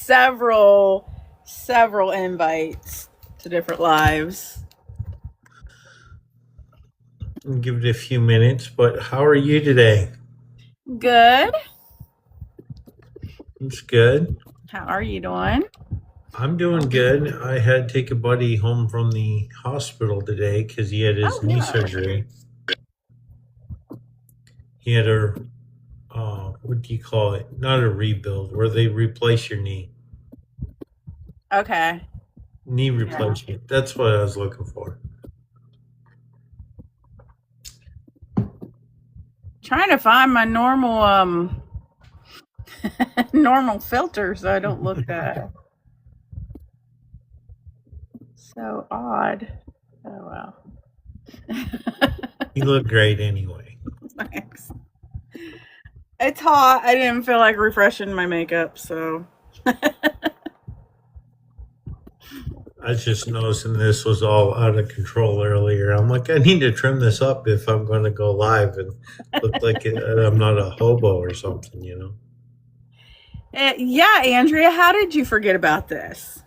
several invites to different lives. I'll give it a few minutes, but how are you today? Good. It's good. How are you doing? I'm doing good. I had to take a buddy home from the hospital today because he had his knee surgery. He had a, what do you call it? Not a rebuild, where they replace your knee. Okay. Knee replacement. That's what I was looking for. Trying to find my normal normal filter so I don't look so odd. Oh wow. You look great anyway. Thanks. It's hot. I didn't feel like refreshing my makeup, so I was just noticing this was all out of control earlier. I'm like, I need to trim this up if I'm going to go live and look like I'm not a hobo or something, you know? Yeah, Andrea, how did you forget about this?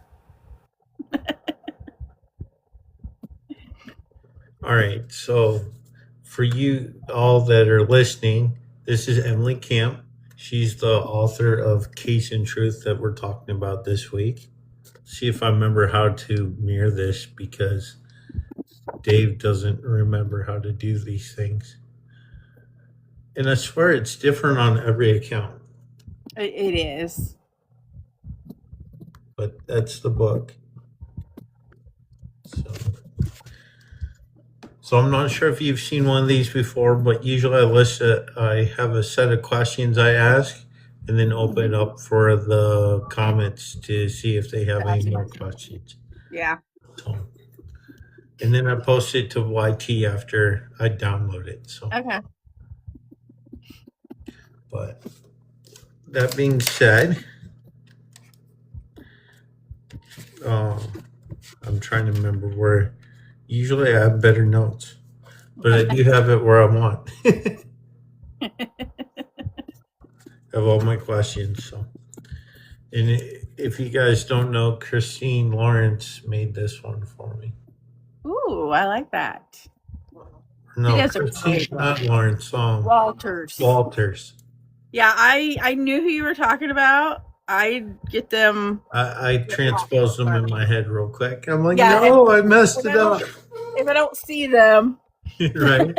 All right. So, for you all that are listening, this is Emily Camp. She's the author of Case and Truth that we're talking about this week. See if I remember how to mirror this because Dave doesn't remember how to do these things. And I swear it's different on every account. It is. But that's the book. So I'm not sure if you've seen one of these before, but usually I have a set of questions I ask and then open it up for the comments to see if they have any more questions. Yeah. So, and then I post it to YT after I download it. So Okay. But that being said, I'm trying to remember where. Usually I have better notes, but I do have it where I want. I have all my questions. So, and if you guys don't know, Christine Lawrence made this one for me. Ooh, I like that. No, Christine, not Lawrence. Walters. Yeah, I knew who you were talking about. I get them. I transposed them in my head real quick. I'm like, no, I messed it up. If I don't see them. Right.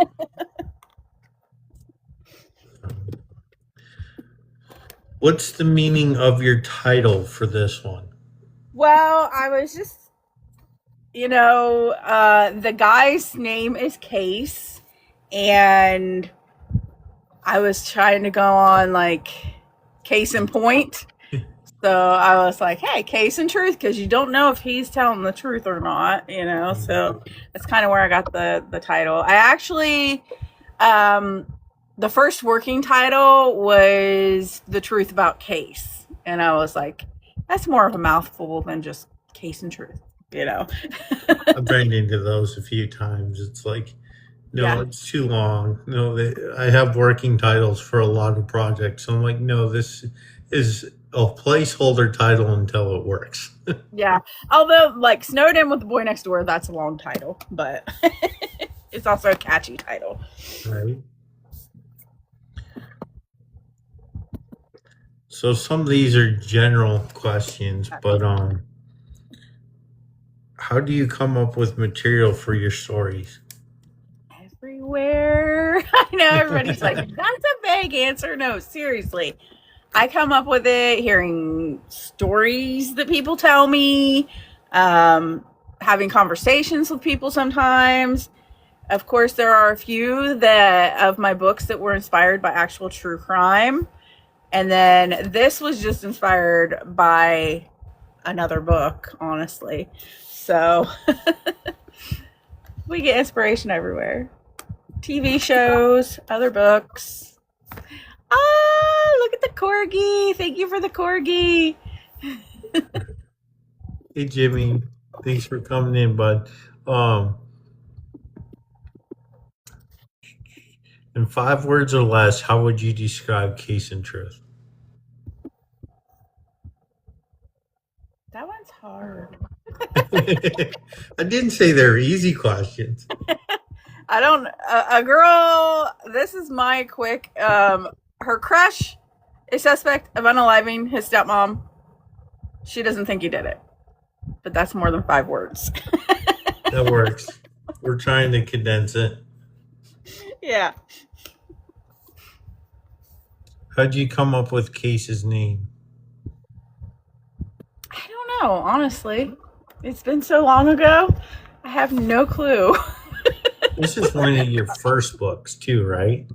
What's the meaning of your title for this one? Well, I was just, the guy's name is Case, and I was trying to go on like case in point. So I was like, hey, Case and Truth, because you don't know if he's telling the truth or not, So that's kind of where I got the title. I actually, the first working title was The Truth About Case. And I was like, that's more of a mouthful than just Case and Truth, I've banged into those a few times. It's like, no, it's too long. No, I have working titles for a lot of projects. So I'm like, no, this is a placeholder title until it works. Yeah. Although, like, Snowed In with the Boy Next Door, that's a long title, but it's also a catchy title. Right. So some of these are general questions, but how do you come up with material for your stories? Everywhere. I know everybody's like, that's a vague answer. No, seriously. I come up with it hearing stories that people tell me, having conversations with people sometimes. Of course, there are a few of my books that were inspired by actual true crime. And then this was just inspired by another book, honestly. So we get inspiration everywhere. TV shows, other books. Look at the corgi. Thank you for the corgi. Hey, Jimmy. Thanks for coming in, bud. In 5 words or less, how would you describe Case and Truth? That one's hard. I didn't say they're easy questions. I don't. A girl. This is my quick. Her crush is suspect of unaliving his stepmom. She doesn't think he did it, but that's more than 5 words. That works. We're trying to condense it. Yeah. How'd you come up with Case's name? I don't know, honestly. It's been so long ago. I have no clue. This is one of your first books, too, right?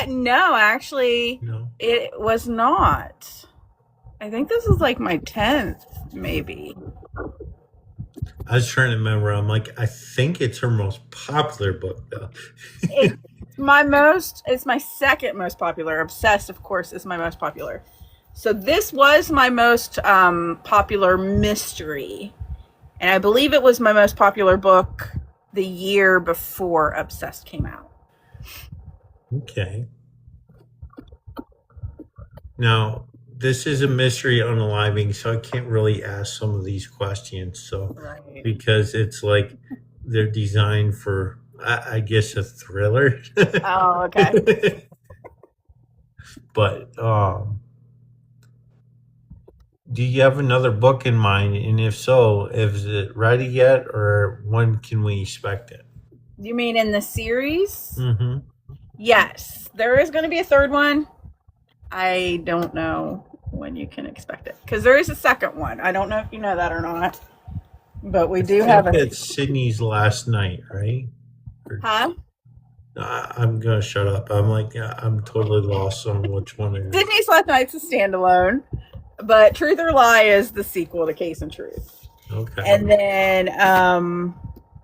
No, actually, No. it was not. I think this is like my 10th, maybe. I was trying to remember. I'm like, I think it's her most popular book, though. It's my second most popular. Obsessed, of course, is my most popular. So this was my most popular mystery. And I believe it was my most popular book the year before Obsessed came out. Okay. Now, this is a mystery unaliving, so I can't really ask some of these questions. So, Right. because it's like they're designed for, I guess, a thriller. Oh, okay. But do you have another book in mind? And if so, is it ready yet, or when can we expect it? You mean in the series? Mm-hmm. Yes, there is going to be a third one. I don't know when you can expect it because there is a second one. I don't know if you know that or not, but we do have a. It's Sydney's Last Night, right? Huh? I'm gonna shut up. I'm like, I'm totally lost on which one it is. Sydney's Last Night's a standalone, but Truth or Lie is the sequel to Case and Truth. Okay. And then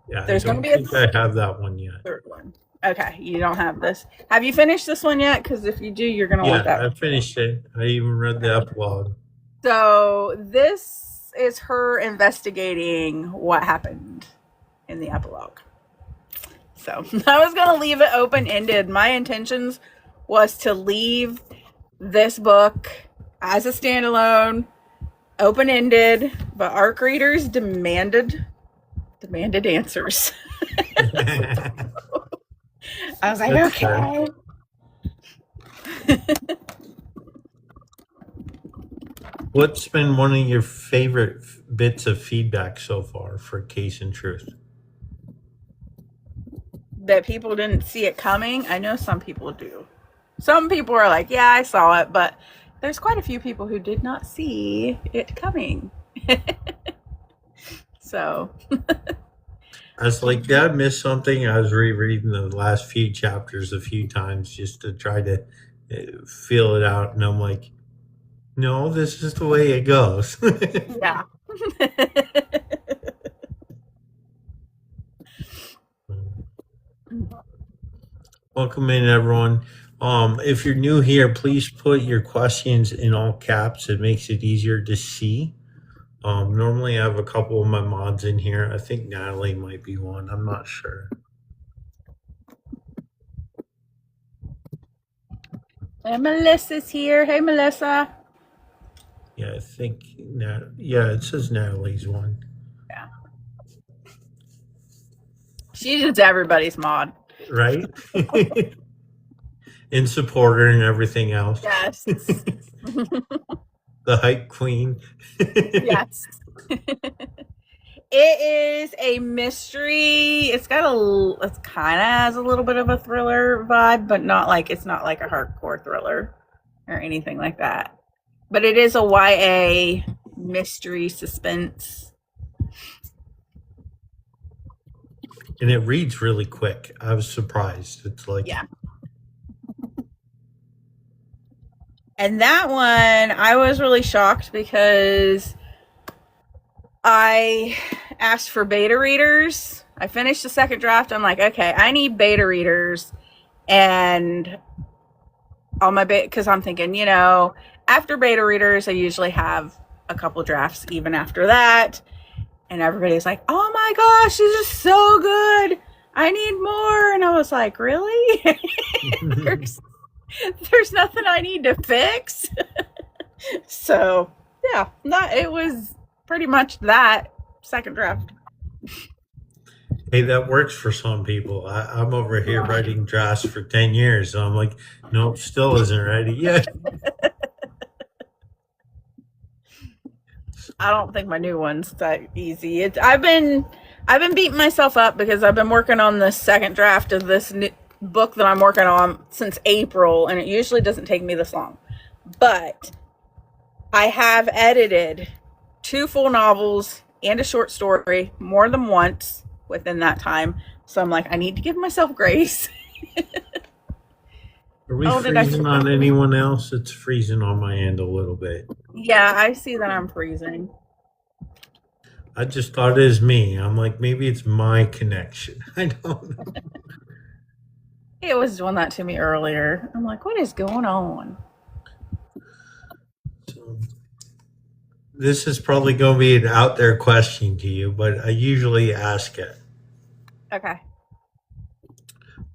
Yeah, there's I don't gonna be a think I have that one yet. third one. Okay, you don't have this. Have you finished this one yet? Because if you do, you're gonna want that. Yeah, I finished it. I even read the epilogue. So this is her investigating what happened in the epilogue. So I was going to leave it open-ended. My intentions was to leave this book as a standalone, open-ended, but ARC readers demanded answers. I was like, That's okay. What's been one of your favorite bits of feedback so far for Case and Truth? That people didn't see it coming. I know some people do. Some people are like, yeah, I saw it, but there's quite a few people who did not see it coming. So I was like, did I miss something? I was rereading the last few chapters a few times just to try to feel it out. And I'm like, no, this is the way it goes. yeah. Welcome in, everyone. If you're new here, please put your questions in all caps. It makes it easier to see. Normally, I have a couple of my mods in here. I think Natalie might be one. I'm not sure. And Melissa's here. Hey, Melissa. Yeah, I think yeah, it says Natalie's one. Yeah. She's just everybody's mod. Right? And supporter and everything else. Yes. The hype queen. Yes. It is a mystery. It's kind of has a little bit of a thriller vibe, but it's not like a hardcore thriller or anything like that. But it is a YA mystery suspense. And it reads really quick. I was surprised. It's like, yeah. And that one, I was really shocked because I asked for beta readers. I finished the second draft. I'm like, okay, I need beta readers. And all my because I'm thinking, after beta readers, I usually have a couple drafts even after that. And everybody's like, oh my gosh, this is so good. I need more. And I was like, really? There's nothing I need to fix. So yeah, it was pretty much that second draft. Hey, that works for some people. I'm over here writing drafts for 10 years. And I'm like, nope, still isn't ready yet. I don't think my new one's that easy. I've been beating myself up because I've been working on the second draft of this new book that I'm working on since April, and it usually doesn't take me this long. But I have edited 2 full novels and a short story more than once within that time. So I'm like, I need to give myself grace. Are we freezing on anyone else? It's freezing on my end a little bit. Yeah, I see that I'm freezing. I just thought it was me. I'm like, maybe it's my connection. I don't know. It was doing that to me earlier. I'm like, what is going on? So, this is probably going to be an out there question to you, but I usually ask it. Okay.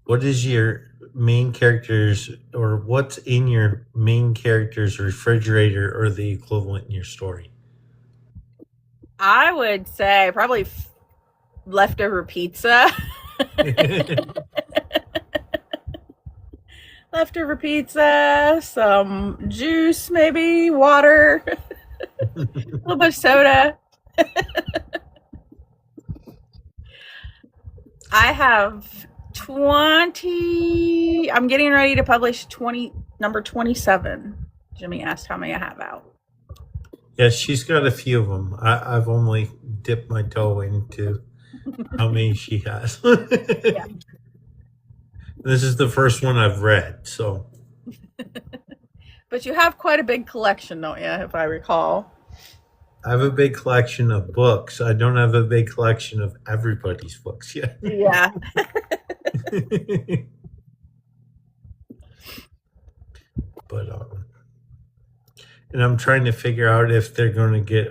What is your main character's, or what's in your main character's refrigerator or the equivalent in your story? I would say probably leftover pizza. Leftover pizza, some juice, maybe water, a little bit of soda. I have 20. I'm getting ready to publish number 27. Jimmy asked how many I have out. Yes, she's got a few of them. I've only dipped my toe into how many she has. Yeah. This is the first one I've read, so. But you have quite a big collection, don't you, if I recall? I have a big collection of books. I don't have a big collection of everybody's books yet. Yeah. But and I'm trying to figure out if they're going to get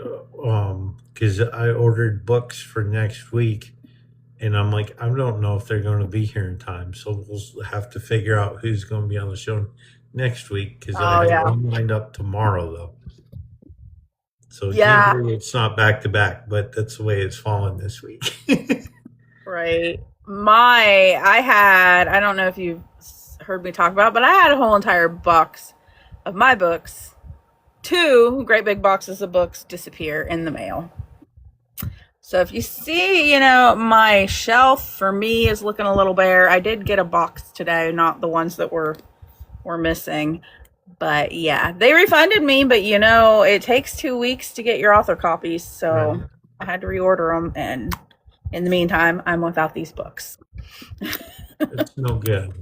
because I ordered books for next week, and I'm like, I don't know if they're going to be here in time, so we'll have to figure out who's going to be on the show next week because I have one lined up tomorrow though. So yeah, it's not back to back, but that's the way it's fallen this week. Right. I don't know if you've heard me talk about, but I had a whole entire box of my books. 2 great big boxes of books disappear in the mail. So if you see, my shelf for me is looking a little bare. I did get a box today, not the ones that were missing. But yeah, they refunded me, but it takes 2 weeks to get your author copies. So right. I had to reorder them. And in the meantime, I'm without these books. It's no good,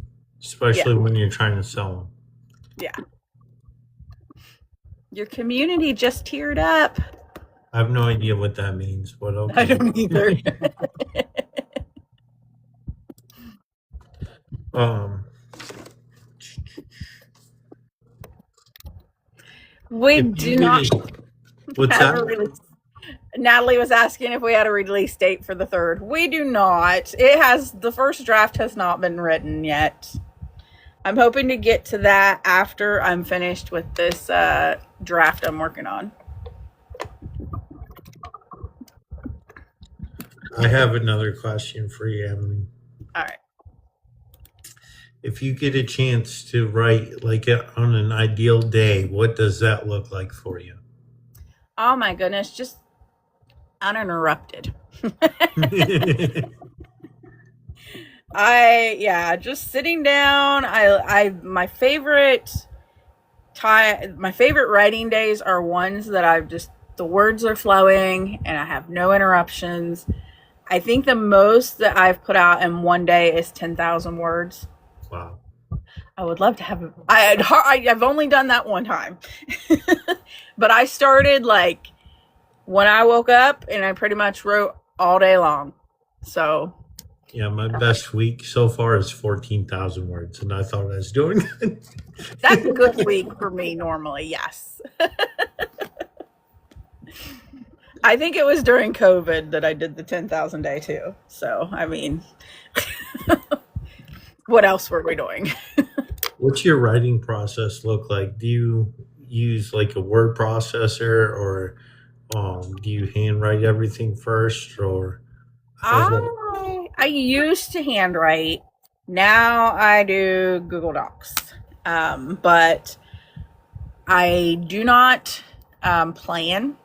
especially when you're trying to sell them. Yeah. Your community just teared up. I have no idea what that means, but okay. I don't either. We do not. What's that? Natalie was asking if we had a release date for the 3rd. We do not. The first draft has not been written yet. I'm hoping to get to that after I'm finished with this draft I'm working on. I have another question for you, Emily. All right. If you get a chance to write on an ideal day, what does that look like for you? Oh my goodness, just uninterrupted. Just sitting down. My favorite writing days are ones that the words are flowing and I have no interruptions. I think the most that I've put out in one day is 10,000 words. Wow. I would love to have I've only done that one time. But I started when I woke up and I pretty much wrote all day long. So yeah, my best week so far is 14,000 words, and I thought I was doing good. That's a good week for me normally, yes. I think it was during COVID that I did the 10,000 day too. So, I mean, what else were we doing? What's your writing process look like? Do you use a word processor, or Do you handwrite everything first, or how's that? I used to handwrite. Now I do Google Docs. But I do not plan.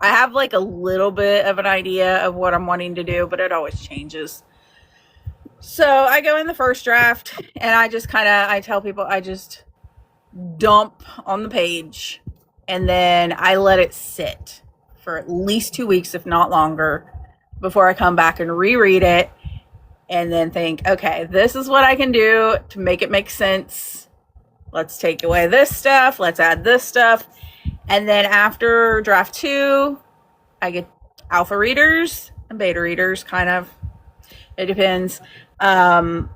I have like a little bit of an idea of what I'm wanting to do, but it always changes. So I go in the first draft and I tell people I just dump on the page and then I let it sit for at least 2 weeks, if not longer, before I come back and reread it and then think, okay, this is what I can do to make it make sense. Let's take away this stuff. Let's add this stuff. And then after draft 2, I get alpha readers and beta readers, kind of. It depends. And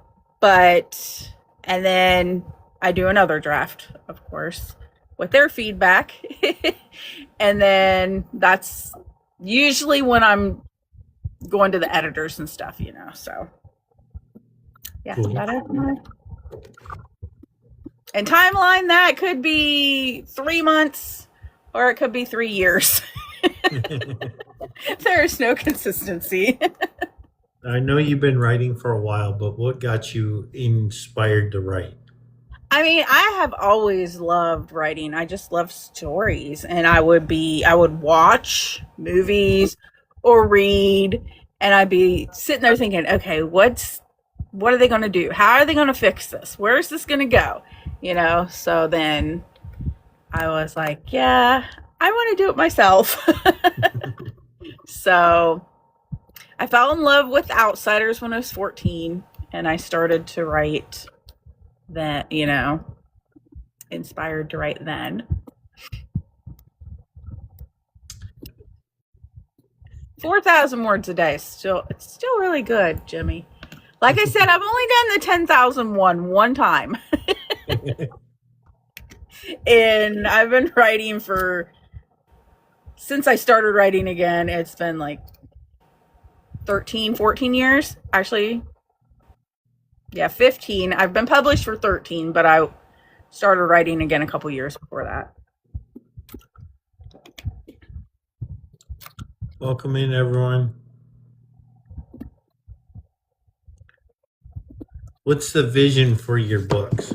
then I do another draft, of course, with their feedback. And then that's usually when I'm going to the editors and stuff, so. Yeah, Cool. And timeline, that could be 3 months or it could be 3 years. There's no consistency. I know you've been writing for a while, but what got you inspired to write? I mean, I have always loved writing. I just love stories, and I would watch movies or read, and I'd be sitting there thinking, okay, what are they going to do? How are they going to fix this? Where is this going to go? So then I was like, yeah, I want to do it myself. So I fell in love with Outsiders when I was 14, and I started to write then, inspired to write then. 4,000 words a day. It's still really good, Jimmy. Like I said, I've only done the 10,000 one time. And I've been writing since I started writing again, it's been like 13, 14 years. Actually, yeah, 15. I've been published for 13, but I started writing again a couple years before that. Welcome in, everyone. What's the vision for your books?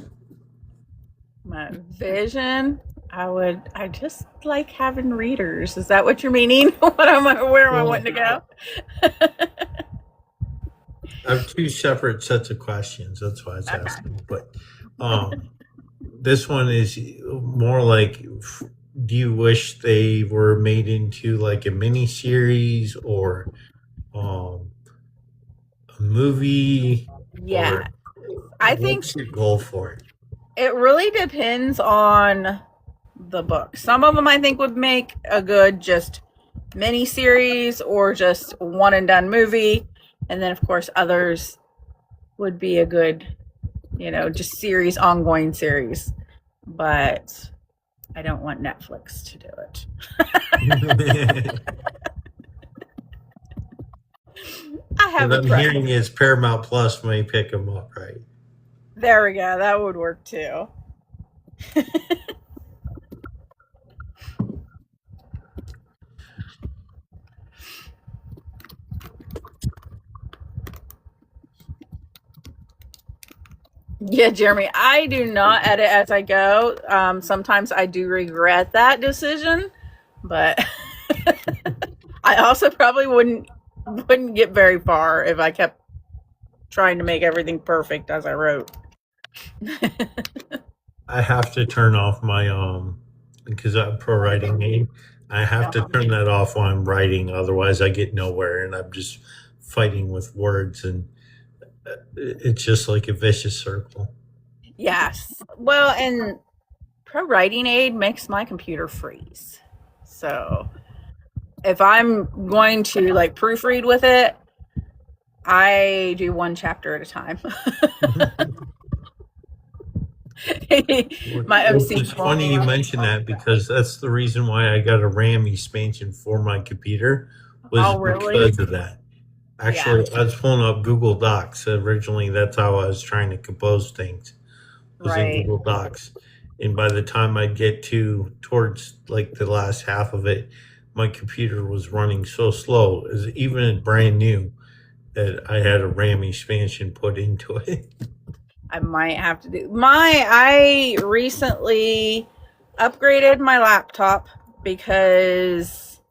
My vision, I just like having readers. Is that what you're meaning? Where am I wanting to go? I have two separate sets of questions. That's why I was asking. But this one is more like, do you wish they were made into like a mini series or a movie? Yeah. I think what's your goal for it? It really depends on the book. Some of them I think would make a good just mini series or just one and done movie. And then of course others would be a good, just ongoing series. But I don't want Netflix to do it. I have what I'm hearing is Paramount Plus may pick them up, right? There we go. That would work too. Yeah, Jeremy, I do not edit as I go. Sometimes I do regret that decision, but I also probably wouldn't get very far if I kept trying to make everything perfect as I wrote. I have to turn off my because I'm pro writing aid. I have to turn that off while I'm writing, otherwise I get nowhere and I'm just fighting with words, and it's just like a vicious circle. Yes. Well, and pro writing aid makes my computer freeze. So if I'm going to like proofread with it, I do one chapter at a time. My OC. It's funny you mention that because that's the reason why I got a RAM expansion for my computer was because of that. Actually, I was pulling up Google Docs. Originally, that's how I was trying to compose things. Was in Google Docs. And by the time I'd get towards like the last half of it, my computer was running so slow, as even brand new, that I had a RAM expansion put into it. I might have to do I recently upgraded my laptop because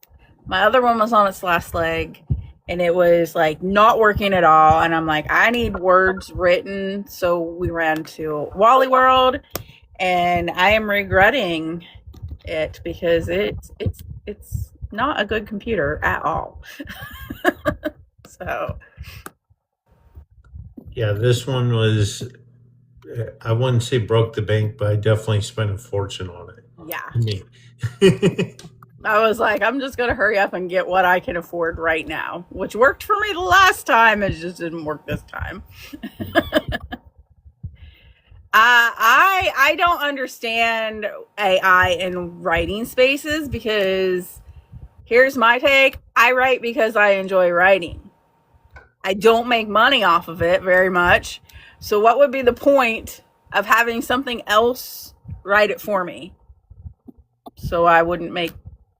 my other one was on its last leg and it was like not working at all. And I'm like, I need words written. So we ran to Wally World and I am regretting it because it's not a good computer at all. So Yeah, this one was, I wouldn't say broke the bank, but I definitely spent a fortune on it. yeah. Me. I was like, I'm just going to hurry up and get what I can afford right now, which worked for me the last time. It just didn't work this time. I don't understand AI in writing spaces because here's my take. I write because I enjoy writing. I don't make money off of it very much. So what would be the point of having something else write it for me? So I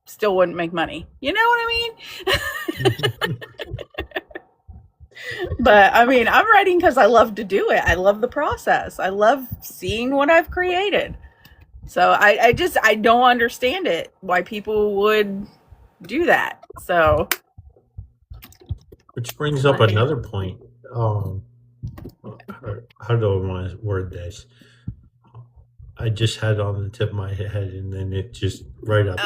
still wouldn't make money. You know what I mean? But I mean, I'm writing because I love to do it. I love the process. I love seeing what I've created. So I don't understand it, why people would do that. So, Which brings up another point. How do I want to word this? I just had it on the tip of my head, and then it just right up.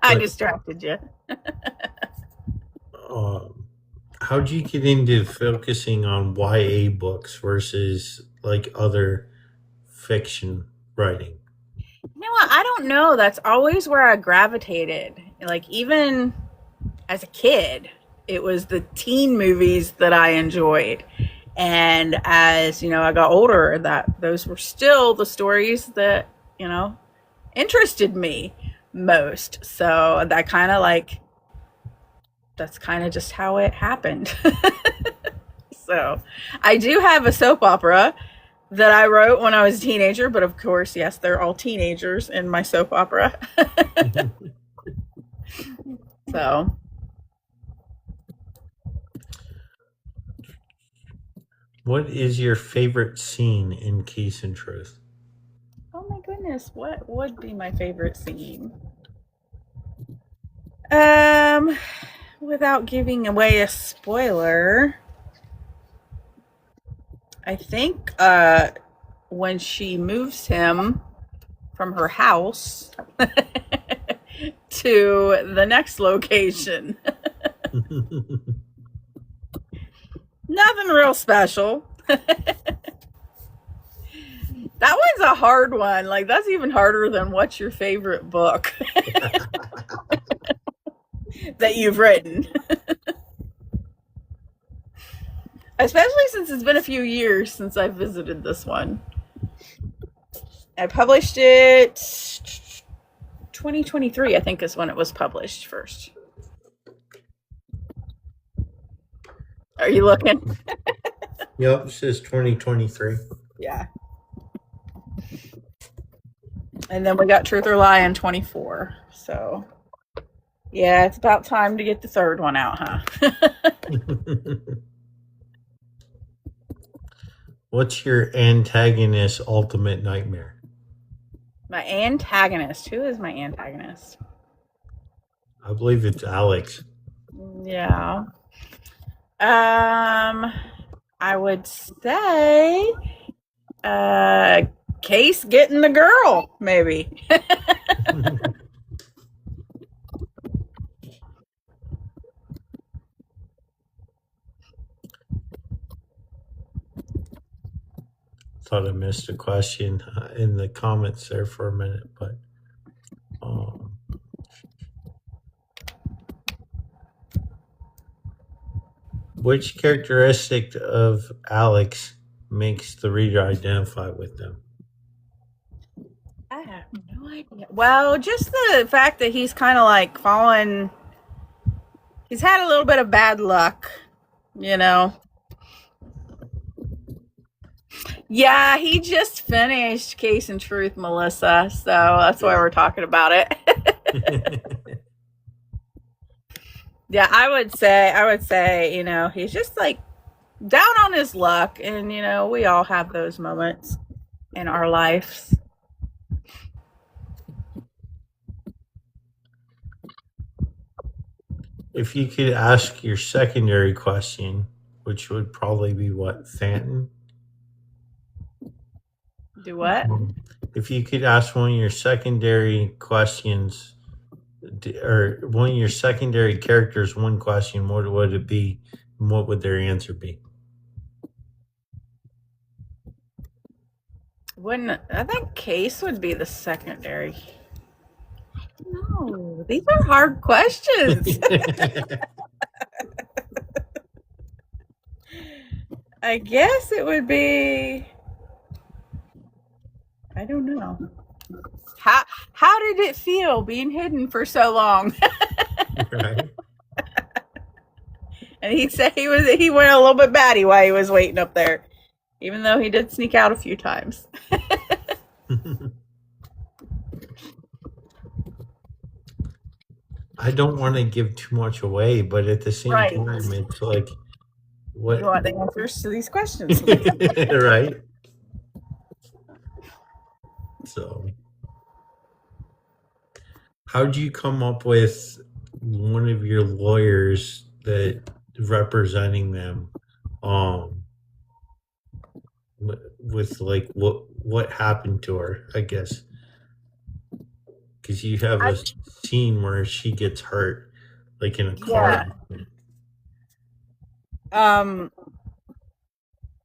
I distracted you. How'd you get into focusing on YA books versus like other fiction writing? You know what? I don't know. That's always where I gravitated. Like even as a kid, it was the teen movies that I enjoyed. And as, I got older, those were still the stories that, interested me most. So that's kind of just how it happened. So I do have a soap opera that I wrote when I was a teenager, but of course, yes, they're all teenagers in my soap opera. So. What is your favorite scene in Case and Truth? Oh my goodness, what would be my favorite scene? Without giving away a spoiler, I think when she moves him from her house to the next location. Nothing real special. That one's a hard one. Like, that's even harder than what's your favorite book that you've written. Especially since it's been a few years since I visited this one. I published it 2023, I think, is when it was published first. Are you looking? Yep, it says 2023. Yeah. And then we got Truth or Lie in 24. So, yeah, it's about time to get the third one out, huh? What's your antagonist ultimate nightmare? My antagonist. Who is my antagonist? I believe it's Alex. Yeah. I would say Case getting the girl, maybe. Thought I missed a question in the comments there for a minute, but which characteristic of Alex makes the reader identify with them? I have no idea. Well, just the fact that he's kind of like he's had a little bit of bad luck, Yeah, he just finished Case and Truth, Melissa, so that's why we're talking about it. Yeah, I would say, he's just like down on his luck, and we all have those moments in our lives. If you could ask your secondary question, which would probably be what, Phantom? Do what? If you could ask one of your secondary questions, or one of your secondary characters one question, what would it be? And what would their answer be? Wouldn't I think Case would be the secondary? No, these are hard questions. I guess it would be. I don't know. How did it feel being hidden for so long? Right. And he said he went a little bit batty while he was waiting up there, even though he did sneak out a few times. I don't want to give too much away, but at the same Right. time, it's like, what? You want the answers to these questions? Right. So, how'd you come up with one of your lawyers that representing them? With like what happened to her? I guess because you have a scene where she gets hurt, like in a car. Yeah.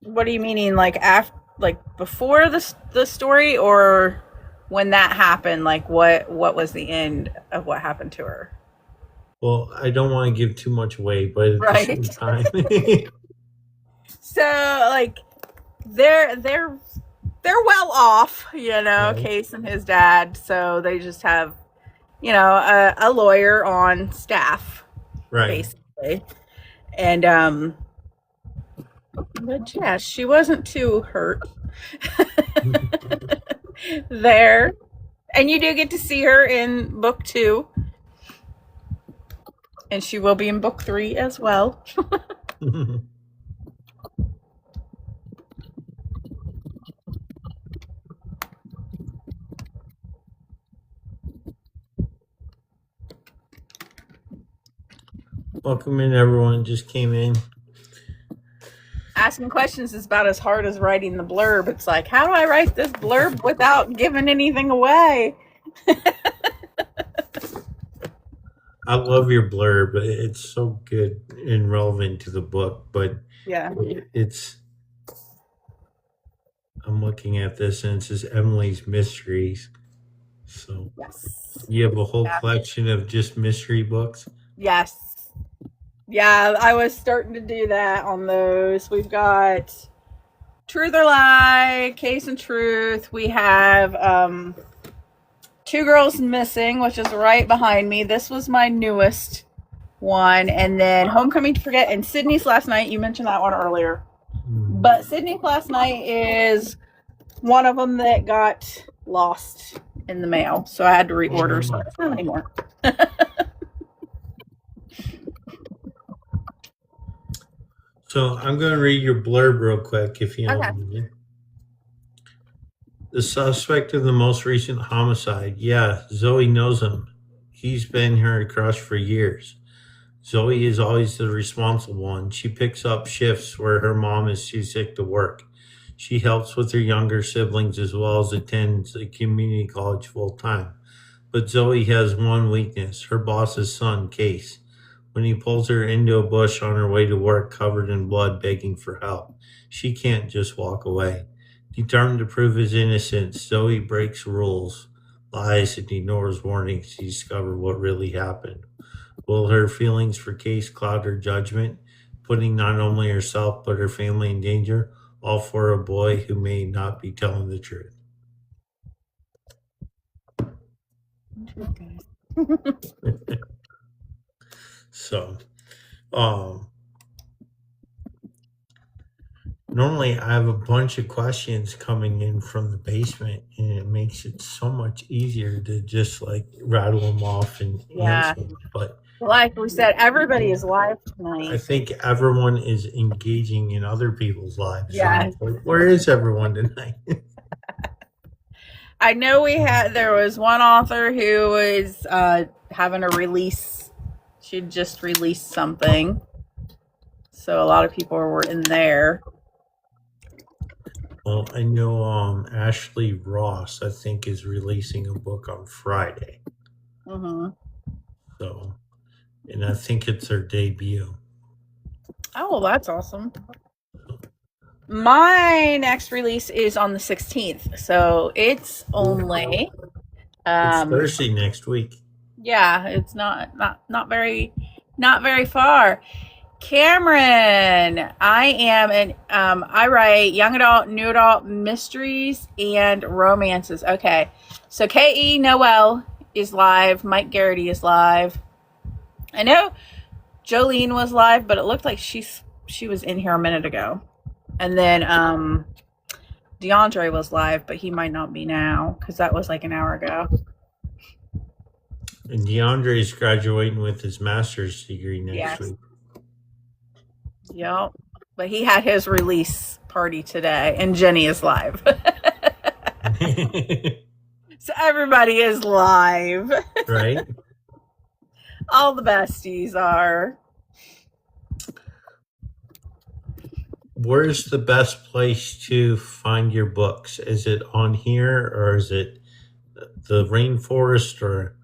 What are you meaning? Like before the story, or when that happened? Like what was the end of what happened to her? Well, I don't want to give too much away, but at Right. the same time, So like they're well off, Right. Case and his dad. So they just have, a lawyer on staff, right? basically. And but yeah, she wasn't too hurt there. And you do get to see her in book 2. And she will be in book 3 as well. Welcome in, everyone. Just came in. Asking questions is about as hard as writing the blurb. It's like, how do I write this blurb without giving anything away? I love your blurb. It's so good and relevant to the book, but Yeah. I'm looking at this and it says Emily's Mysteries. So Yes. you have a whole collection of just mystery books? Yes. Yeah, I was starting to do that on those. We've got Truth or Lie, Case and Truth. We have Two Girls Missing, which is right behind me. This was my newest one. And then Homecoming to Forget and Sydney's Last Night. You mentioned that one earlier. But Sydney's Last Night is one of them that got lost in the mail. So I had to reorder, so it's not anymore. So I'm going to read your blurb real quick, if you don't Okay. mind. The suspect of the most recent homicide. Yeah, Zoe knows him. He's been her crush for years. Zoe is always the responsible one. She picks up shifts where her mom is too sick to work. She helps with her younger siblings as well as attends a community college full time. But Zoe has one weakness, her boss's son, Case. When he pulls her into a bush on her way to work covered in blood begging for help, she can't just walk away. Determined to prove his innocence, Zoe breaks rules, lies, and ignores warnings to discover what really happened. Will her feelings for Case cloud her judgment, putting not only herself but her family in danger, all for a boy who may not be telling the truth? So, normally I have a bunch of questions coming in from the basement, and it makes it so much easier to just like rattle them off and Yeah. answer them. But Like we said, everybody is live I tonight. think everyone is engaging in other people's lives. Yeah. So, where is everyone tonight? I know there was one author who was having a release. She'd just released something. So a lot of people were in there. Well, I know Ashley Ross, I think, is releasing a book on Friday. Mm-hmm. So, and I think it's her debut. Oh, that's awesome. My next release is on the 16th, so it's only It's Thursday next week. Yeah, it's not very far. Cameron, I write young adult, new adult mysteries and romances. Okay, so K.E. Noel is live. Mike Garrity is live. I know Jolene was live, but it looked like she was in here a minute ago. And then DeAndre was live, but he might not be now because that was like an hour ago. And DeAndre is graduating with his master's degree next week. Yep. But he had his release party today, and Jenny is live. So everybody is live. Right? All the besties are. Where's the best place to find your books? Is it on here, or is it the Rainforest, or?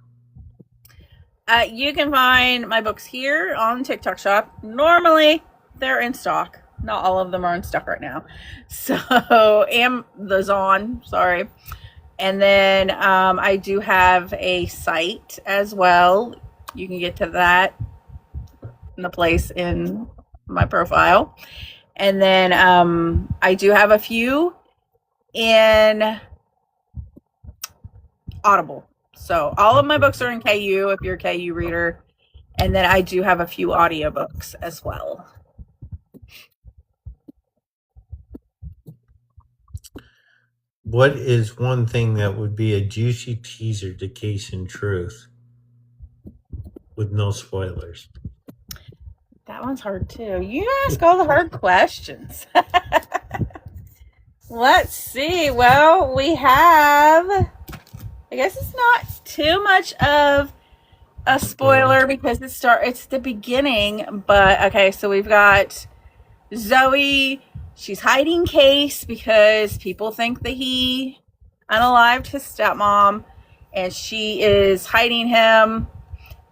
You can find my books here on TikTok Shop. Normally, they're in stock. Not all of them are in stock right now. So, the Zon, sorry. And then I do have a site as well. You can get to that in the place in my profile. And then I do have a few in Audible. So all of my books are in KU if you're a KU reader. And then I do have a few audiobooks as well. What is one thing that would be a juicy teaser to Case and Truth with no spoilers? That one's hard too. You ask all the hard questions. Let's see. Well, we have, I guess it's not too much of a spoiler because it's the beginning, but okay, so we've got Zoe. She's hiding Case because people think that he unalived his stepmom, and she is hiding him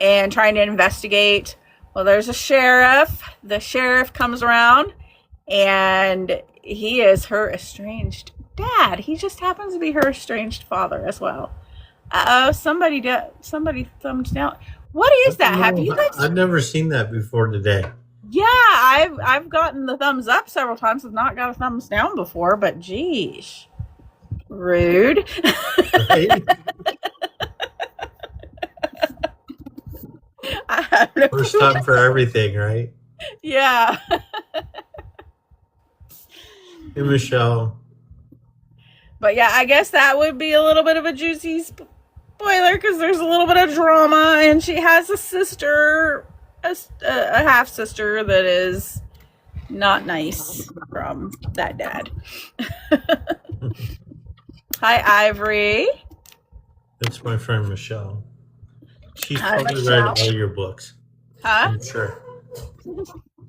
and trying to investigate. Well, there's a sheriff. The sheriff comes around, and he is her estranged dad. He just happens to be her estranged father as well. Somebody thumbed down. What is that? Have you guys? I've never seen that before today. Yeah, I've gotten the thumbs up several times. I've not got a thumbs down before, but geez, rude. Right? I have no First time for everything, right? Yeah. Hey, Michelle. But yeah, I guess that would be a little bit of a juicy spoiler because there's a little bit of drama, and she has a sister, a half sister that is not nice from that dad. Hi, Ivory. That's my friend Michelle. She's Hi, probably Michelle. read all your books. Huh? I'm sure.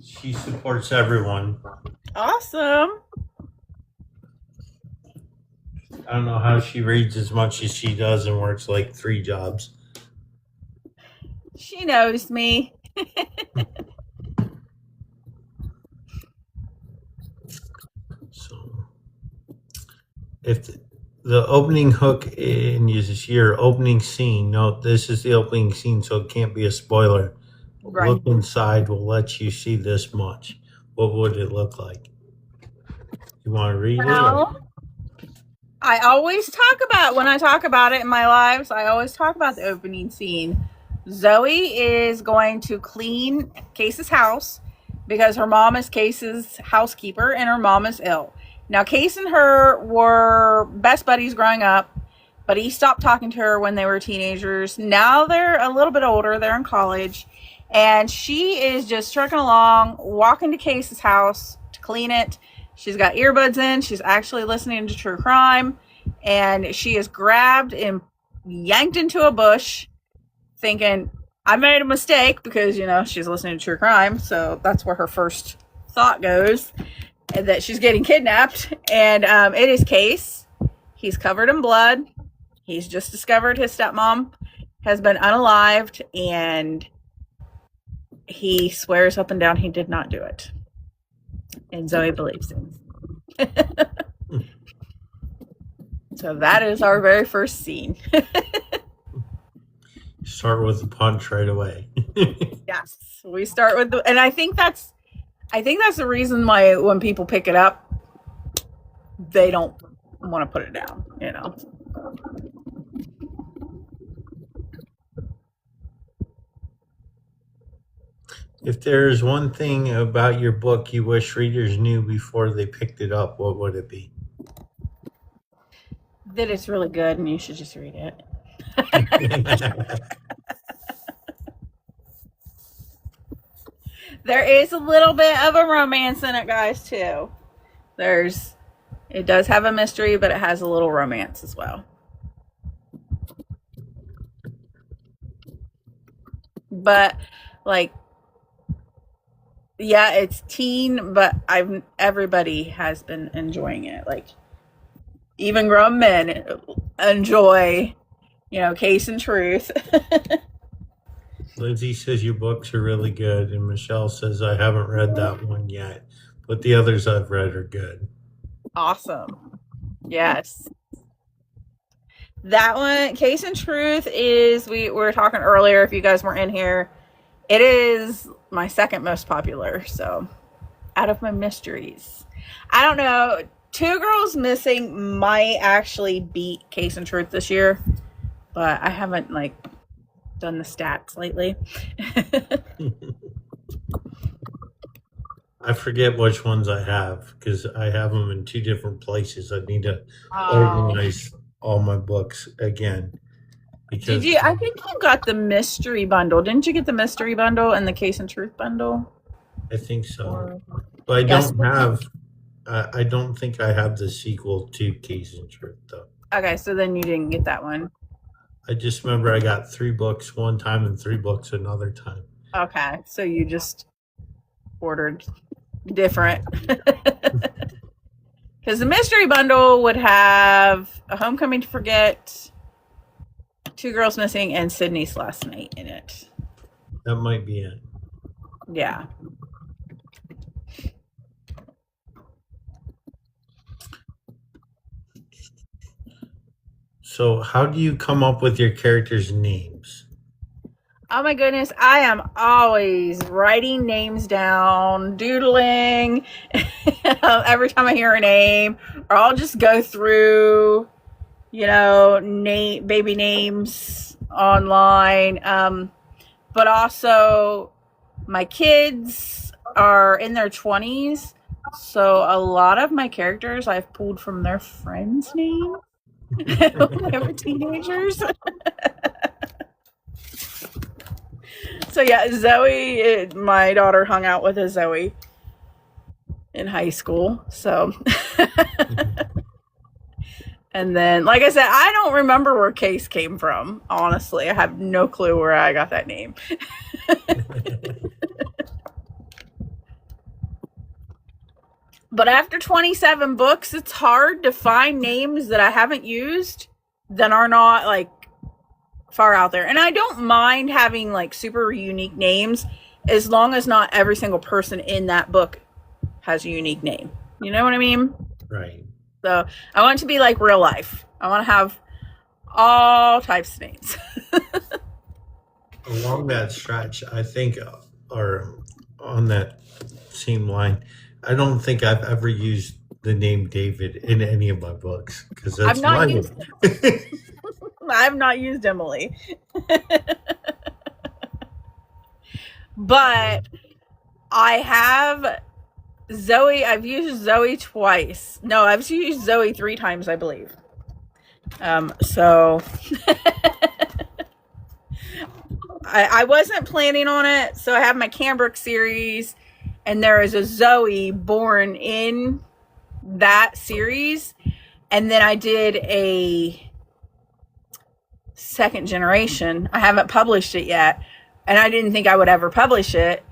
She supports everyone. Awesome. I don't know how she reads as much as she does and works like 3 jobs. She knows me. So, if the opening hook in your opening scene, no, this is the opening scene, so it can't be a spoiler. Right. Look inside will let you see this much. What would it look like? You want to read it? Well, I always when I talk about it in my lives, I always talk about the opening scene. Zoe is going to clean Case's house because her mom is Case's housekeeper and her mom is ill. Now, Case and her were best buddies growing up, but he stopped talking to her when they were teenagers. Now they're a little bit older. They're in college. And she is just trucking along, walking to Case's house to clean it. She's got earbuds in. She's actually listening to true crime. And she is grabbed and yanked into a bush, thinking, I made a mistake, because, she's listening to true crime. So that's where her first thought goes, that she's getting kidnapped. And it is Case. He's covered in blood. He's just discovered his stepmom has been unalived, and he swears up and down he did not do it. And Zoe believes him. So that is our very first scene. Start with the punch right away. Yes, we start with and I think that's the reason why when people pick it up, they don't want to put it down, If there's one thing about your book you wish readers knew before they picked it up, what would it be? That it's really good and you should just read it. There is a little bit of a romance in it, guys, too. It does have a mystery, but it has a little romance as well. But, yeah, it's teen, but everybody has been enjoying it. Even grown men enjoy, Case and Truth. Lindsay says your books are really good, and Michelle says I haven't read that one yet, but the others I've read are good. Awesome. Yes. That one, Case and Truth, is, we were talking earlier, if you guys weren't in here, it is my second most popular, so out of my mysteries. I don't know, Two Girls Missing might actually beat Case and Truth this year, but I haven't done the stats lately. I forget which ones I have because I have them in two different places. I need to organize all my books again. Did you? I think you got the mystery bundle. Didn't you get the mystery bundle and the Case and Truth bundle? I think so. But I don't have. I don't think I have the sequel to Case and Truth though. Okay, so then you didn't get that one. I just remember I got 3 books one time and 3 books another time. Okay, so you just ordered different. Because the mystery bundle would have A Homecoming to Forget, Two Girls Missing, and Sydney's Last Night in it. That might be it. Yeah. So how do you come up with your characters' names? Oh my goodness, I am always writing names down, doodling every time I hear a name, or I'll just go through, baby names online. But also my kids are in their 20s, so a lot of my characters I've pulled from their friends' names when they were teenagers. So yeah, Zoe, my daughter hung out with a Zoe in high school. So, and then, like I said, I don't remember where Case came from. Honestly, I have no clue where I got that name. But after 27 books, it's hard to find names that I haven't used that are not far out there. And I don't mind having super unique names as long as not every single person in that book has a unique name. You know what I mean? Right. So I want it to be like real life. I want to have all types of names. Along that stretch, I think, or on that same line, I don't think I've ever used the name David in any of my books because that's my name. I've not used Emily. But I have Zoe. I've used Zoe twice. No, I've used Zoe 3 times, I believe. So I wasn't planning on it. So I have my Cambric series, and there is a Zoe born in that series. And then I did a second generation. I haven't published it yet, and I didn't think I would ever publish it.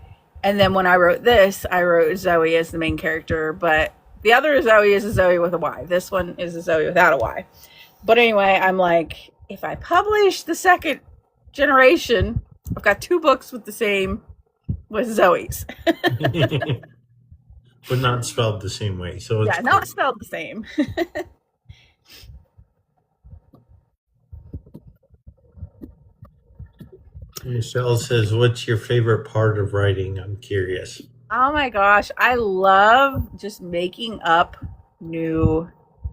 And then when I wrote this, I wrote Zoe as the main character, but the other Zoe is a Zoe with a Y. This one is a Zoe without a Y. But anyway, I'm like, if I publish the second generation, I've got 2 books with Zoes. But not spelled the same way. So it's not spelled the same. Michelle says, what's your favorite part of writing? I'm curious. Oh my gosh, I love just making up new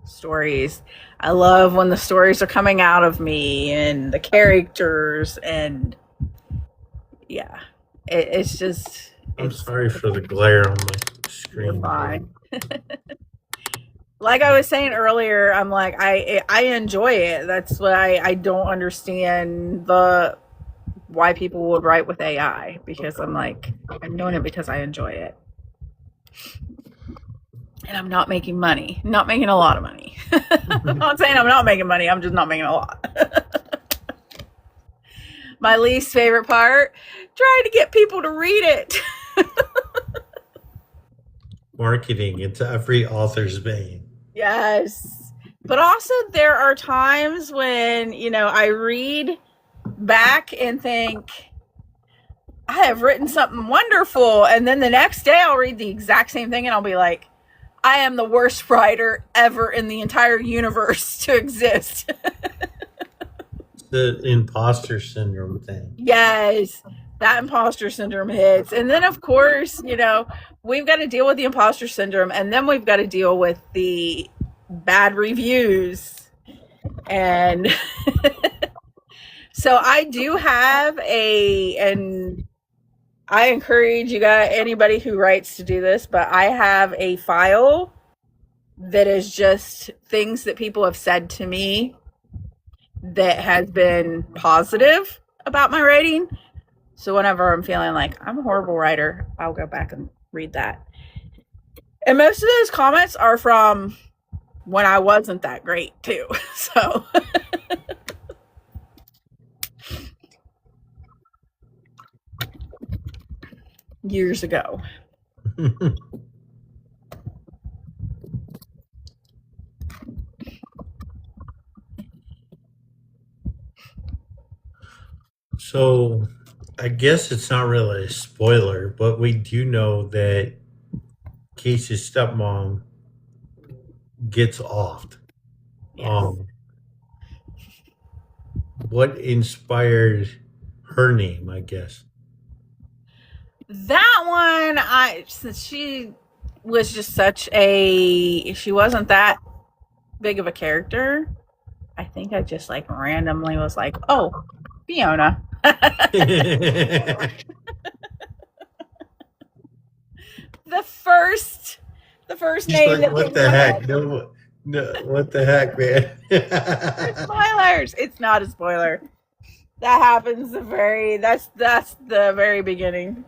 stories. I love when the stories are coming out of me and the characters, and yeah, it's just. I'm sorry for the glare on my screen. Fine. Like I was saying earlier, I'm like, I enjoy it. That's why I don't understand why people would write with AI, because I'm like, I'm doing it because I enjoy it. And I'm not making money. Not making a lot of money. I'm not saying I'm not making money. I'm just not making a lot. My least favorite part, trying to get people to read it. Marketing. It's every author's bane. Yes. But also there are times when, I read back and think, I have written something wonderful, and then the next day I'll read the exact same thing and I'll be like, I am the worst writer ever in the entire universe to exist. The imposter syndrome thing. Yes, that imposter syndrome hits. And then of course, we've got to deal with the imposter syndrome, and then we've got to deal with the bad reviews. And so I do have and I encourage anybody who writes to do this, but I have a file that is just things that people have said to me that has been positive about my writing. So whenever I'm feeling like I'm a horrible writer, I'll go back and read that. And most of those comments are from when I wasn't that great too. So years ago. So I guess it's not really a spoiler, but we do know that Casey's stepmom gets offed. Yes. What inspired her name, I guess? That one, since she was just she wasn't that big of a character, I think I just randomly was like, oh, Fiona. The first name that what the heck? No, what the heck, man? Spoilers. It's not a spoiler. That happens that's the very beginning.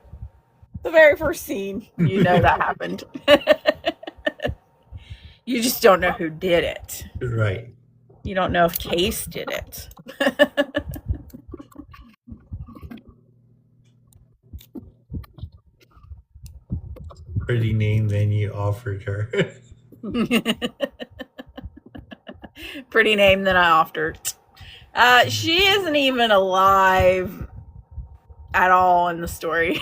The very first scene, that happened. You just don't know who did it. Right. You don't know if Case did it. Pretty name then you offered her. Pretty name that I offered. She isn't even alive at all in the story.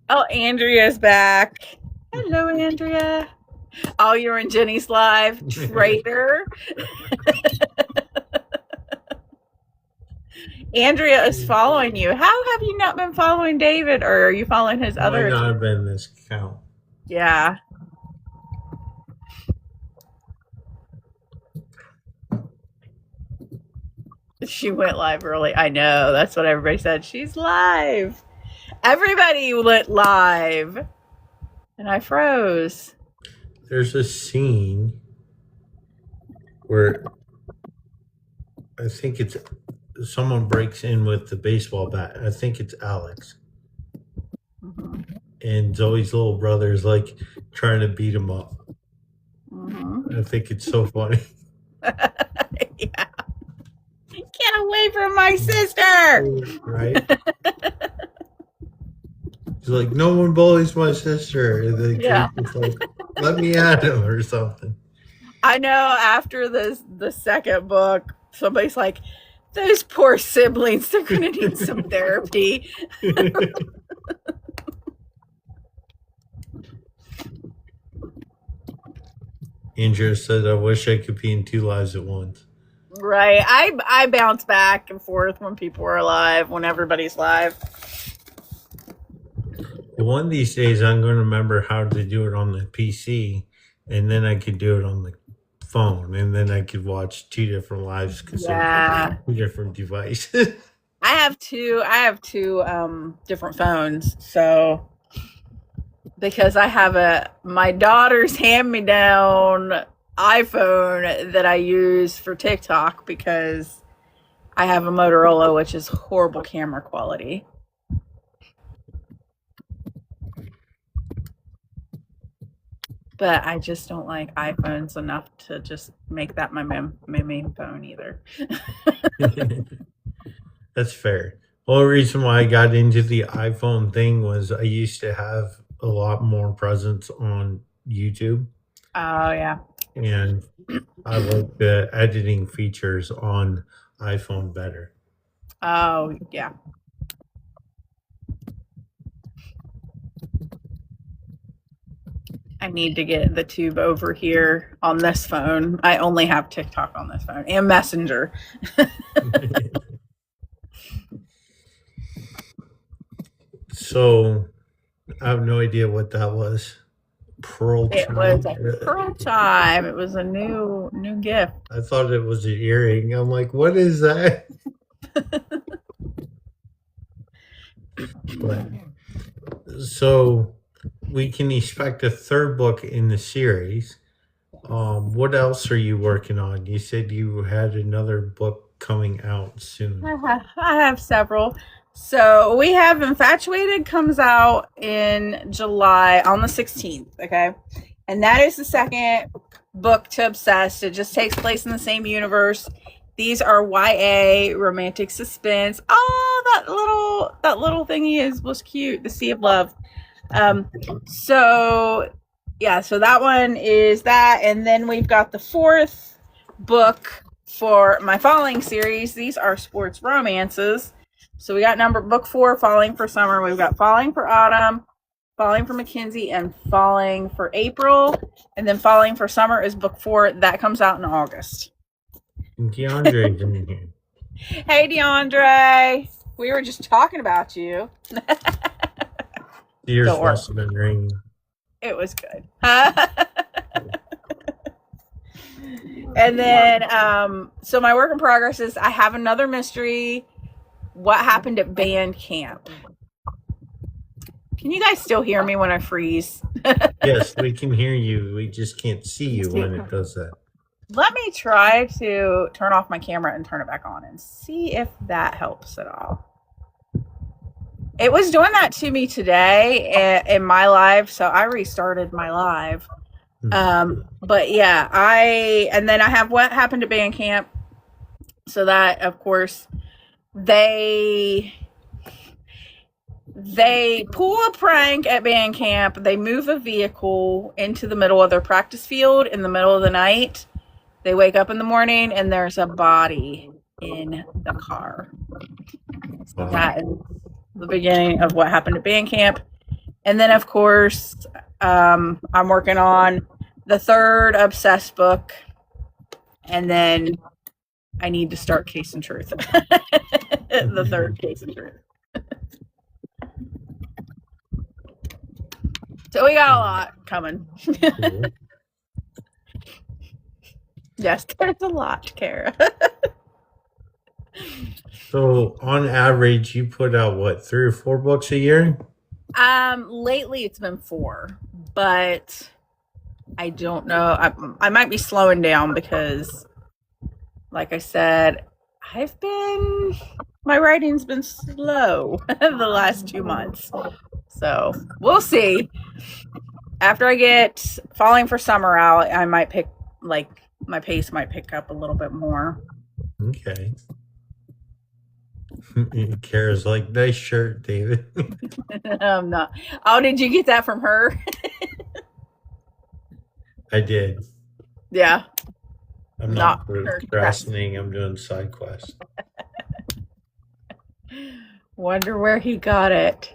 Oh, Andrea's back. Hello, Andrea. Oh, you're in Jenny's live. Traitor. Andrea is following you. How have you not been following David, or are you following his other? Might not have been this count. Yeah. She went live early. I know. That's what everybody said. She's live. Everybody went live. And I froze. there's a scene where I think it's someone breaks in with the baseball bat. I think it's Alex. Mhm. And Zoe's little brother is like trying to beat him up. Mhm. I think it's so funny. Yeah. Get away from my sister! Right? He's like, no one bullies my sister. And the Yeah. kid's just like, let me at him or something. I know after the second book, somebody's like, those poor siblings, they're gonna need some therapy. Andrea said, I wish I could be in 2 lives at once. Right. I bounce back and forth when people are alive, when everybody's live. One of these days, I'm going to remember how to do it on the PC, and then I could do it on the phone, and then I could watch 2 different lives because Yeah. they're 2 different devices. I have two different phones, so because I have my daughter's hand-me-down iPhone that I use for TikTok because I have a Motorola, which is horrible camera quality. But I just don't like iPhones enough to just make that my main phone either. That's fair. The only reason why I got into the iPhone thing was I used to have a lot more presence on YouTube, Oh yeah. and I like the editing features on iPhone better. Oh yeah. I need to get the tube over here on this phone. I only have TikTok on this phone and Messenger. So I have no idea what that was. Pearl It chime? was a pearl chime. It was a new gift. I thought it was an earring. I'm like, what is that? But, so we can expect a 3rd book in the series. What else are you working on? You said you had another book coming out soon. I have several. So we have Infatuated comes out in July on the 16th. Okay. And that is the second book to Obsessed. It just takes place in the same universe. These are YA romantic suspense. Oh, that little thingy was cute. The Sea of Love. So that one is that, and then we've got the 4th book for my Falling series. These are sports romances. So we got book 4, Falling for Summer. We've got Falling for Autumn, Falling for Mackenzie, and Falling for April. And then Falling for Summer is book 4. That comes out in August. DeAndre's in here. Hey, DeAndre. We were just talking about you. Ears Don't worry. must have been ringing. It was good. And then, so my work in progress is I have another mystery. What happened at band camp? Can you guys still hear me when I freeze? Yes, we can hear you. We just can't see you when it does that. Let me try to turn off my camera and turn it back on and see if that helps at all. It was doing that to me today in my live, so I restarted my live. But yeah, and then I have what happened at band camp. So that, of course, they pull a prank at band camp. They move a vehicle into the middle of their practice field in the middle of the night. They wake up in the morning and there's a body in the car. So that is the beginning of what happened at band camp. And then, of course, I'm working on the 3rd Obsessed book. And then I need to start Case and Truth. The 3rd Case and Truth. So we got a lot coming. Cool. Yes, there's a lot, Kara. So on average, you put out what, 3 or 4 books a year? Lately it's been 4, but I don't know. I might be slowing down because, like I said, my writing's been slow the last 2 months. So we'll see. After I get Falling for Summer out, I might pick, like, my pace might pick up a little bit more. Okay. Kara's like, nice shirt, David. I'm not. Oh, did you get that from her? I did. Yeah. I'm not procrastinating. I'm doing side quests. Wonder where he got it.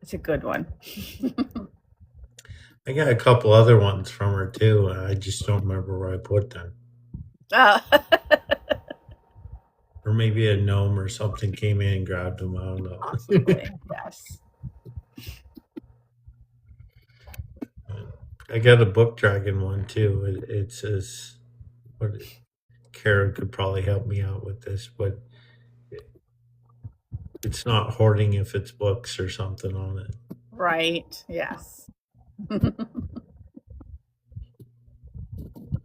It's a good one. I got a couple other ones from her too. And I just don't remember where I put them. Or maybe a gnome or something came in and grabbed them. I don't know. Possibly, yes. I got a Book Dragon one too. It says, Kara could probably help me out with this, but it's not hoarding if it's books or something on it. Right. Yes.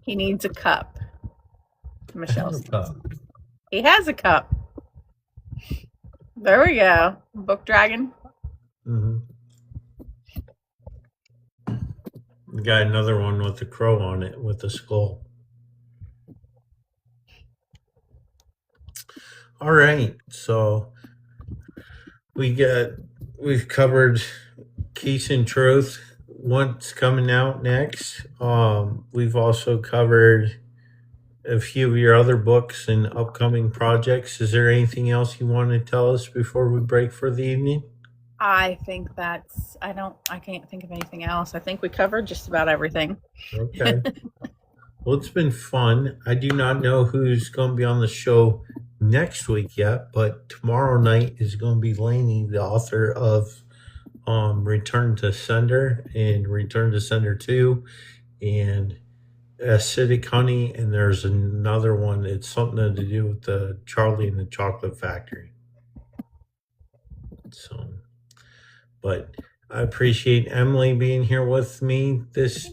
He needs a cup. Michelle says. He has a cup. There we go. Book Dragon. Mm-hmm. Got another one with the crow on it with the skull. All right, so we've covered Case and Truth. What's coming out next? We've also covered a few of your other books and upcoming projects. Is there anything else you want to tell us before we break for the evening? I think I can't think of anything else. I think we covered just about everything. Okay. Well, it's been fun. I do not know who's going to be on the show next week yet, but tomorrow night is going to be Lainey, the author of Return to Sender and Return to Sender 2 and Acidic Honey, and there's another one. It's something to do with the Charlie and the Chocolate Factory. So, but I appreciate Emily being here with me this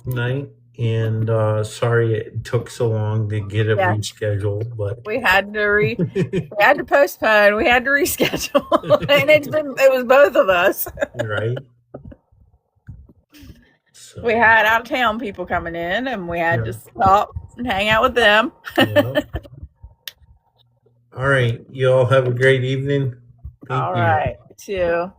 night. And sorry it took so long to get it rescheduled, but we had to postpone. We had to reschedule, and it was both of us. Right. So, we had out of town people coming in, and we had to stop and hang out with them. All right, you all have a great evening. Thank you. Too.